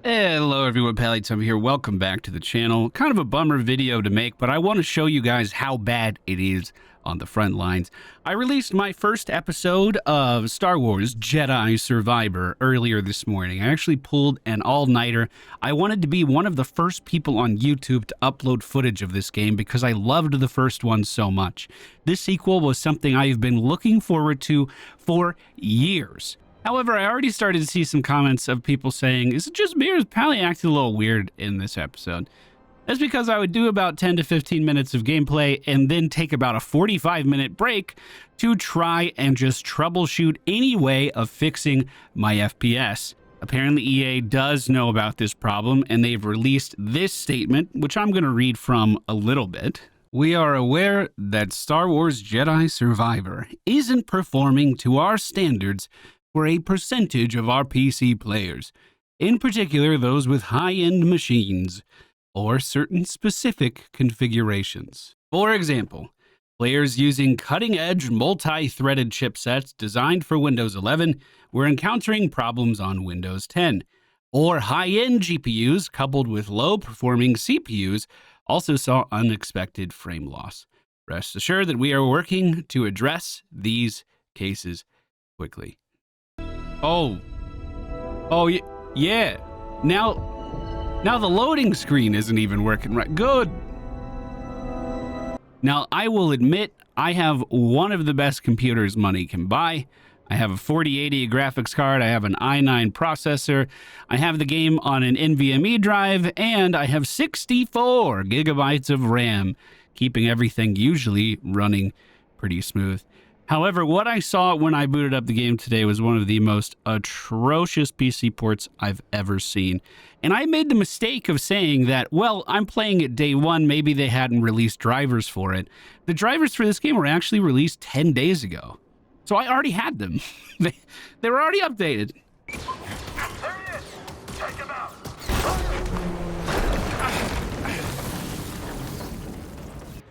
Hello everyone, Pallytum here. Welcome back to the channel. Kind of a bummer video to make, but I want to show you guys how bad it is on the front lines. I released my first episode of Star Wars Jedi Survivor earlier this morning. I actually pulled an all-nighter. I wanted to be one of the first people on YouTube to upload footage of this game because I loved the first one so much. This sequel was something I've been looking forward to for years. However, I already started to see some comments of people saying, is it just me or is Pally acting a little weird in this episode? That's because I would do about 10 to 15 minutes of gameplay and then take about a 45-minute break to try and just troubleshoot any way of fixing my FPS. Apparently EA does know about this problem and they've released this statement, which I'm going to read from a little bit. We are aware that Star Wars Jedi Survivor isn't performing to our standards for a percentage of our PC players, in particular those with high-end machines or certain specific configurations. For example, players using cutting-edge multi-threaded chipsets designed for Windows 11 were encountering problems on Windows 10, or high-end GPUs coupled with low-performing CPUs also saw unexpected frame loss. Rest assured that we are working to address these cases quickly. Oh, yeah. Now the loading screen isn't even working right. Good. Now, I will admit, I have one of the best computers money can buy. I have a 4080 graphics card, I have an i9 processor, I have the game on an NVMe drive, and I have 64 gigabytes of RAM, keeping everything usually running pretty smooth. However, what I saw when I booted up the game today was one of the most atrocious PC ports I've ever seen. And I made the mistake of saying that, well, I'm playing it day one, maybe they hadn't released drivers for it. The drivers for this game were actually released 10 days ago. So I already had them. They were already updated. There he is! Take him out!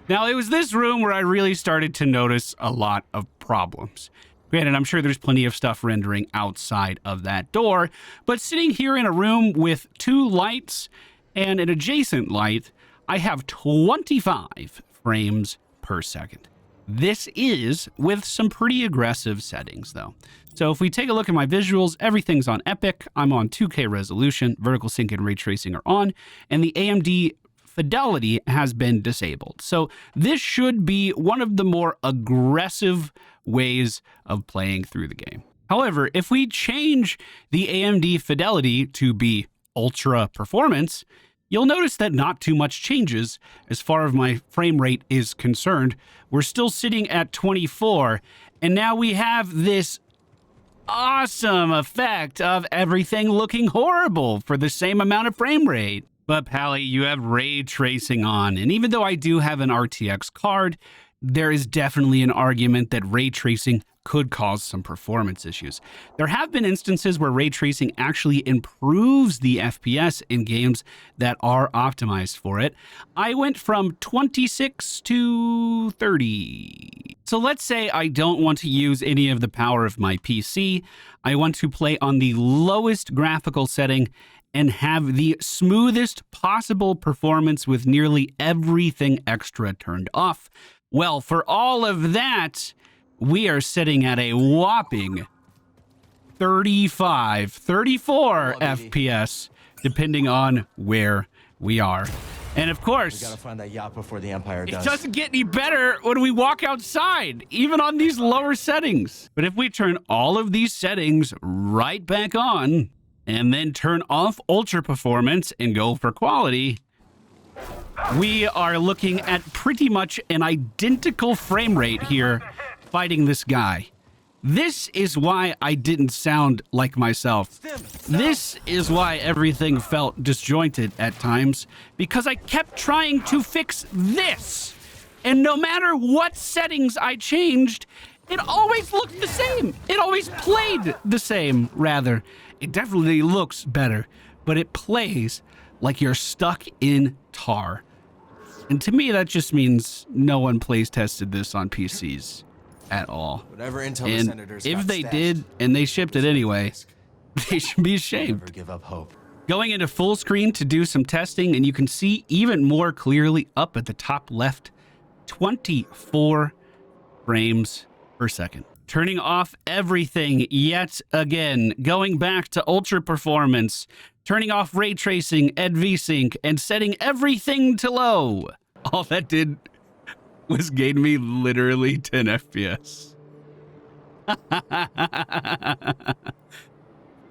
Now, it was this room where I really started to notice a lot of problems. Granted, I'm sure there's plenty of stuff rendering outside of that door, but sitting here in a room with two lights and an adjacent light, I have 25 frames per second. This is with some pretty aggressive settings, though. So if we take a look at my visuals, everything's on Epic. I'm on 2K resolution, vertical sync and ray tracing are on, and the AMD Fidelity has been disabled. So this should be one of the more aggressive ways of playing through the game. However, if we change the AMD Fidelity to be ultra performance, you'll notice that not too much changes as far as my frame rate is concerned. We're still sitting at 24, and now we have this awesome effect of everything looking horrible for the same amount of frame rate. But Pally, you have ray tracing on, and even though I do have an RTX card, there is definitely an argument that ray tracing could cause some performance issues. There have been instances where ray tracing actually improves the FPS in games that are optimized for it. I went from 26 to 30. So let's say I don't want to use any of the power of my PC. I want to play on the lowest graphical setting and have the smoothest possible performance with nearly everything extra turned off. Well, for all of that, we are sitting at a whopping 34 FPS, depending on where we are. And of course, we gotta find that yacht before the Empire does. It doesn't get any better when we walk outside, even on these lower settings. But if we turn all of these settings right back on, and then turn off ultra performance and go for quality, we are looking at pretty much an identical frame rate here fighting this guy. This is why I didn't sound like myself. This is why everything felt disjointed at times, because I kept trying to fix this. And no matter what settings I changed, it always looked the same. It always played the same, rather. It definitely looks better, but it plays like you're stuck in tar. And to me, that just means no one plays tested this on PCs at all. Whatever intel And if they did and they shipped it anyway, they should be ashamed. Never give up hope. Going into full screen to do some testing, and you can see even more clearly up at the top left, 24 frames per second. Turning off everything yet again, going back to ultra performance, turning off ray tracing and VSync, and setting everything to low. All that did was gain me literally 10 FPS.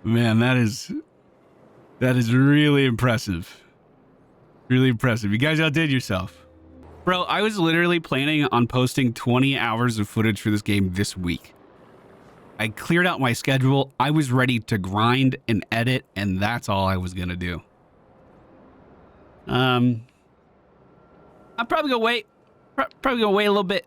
Man, that is really impressive. Really impressive. You guys outdid yourself. Bro, I was literally planning on posting 20 hours of footage for this game this week. I cleared out my schedule. I was ready to grind and edit, and that's all I was gonna do. I'm probably gonna wait. Probably gonna wait a little bit.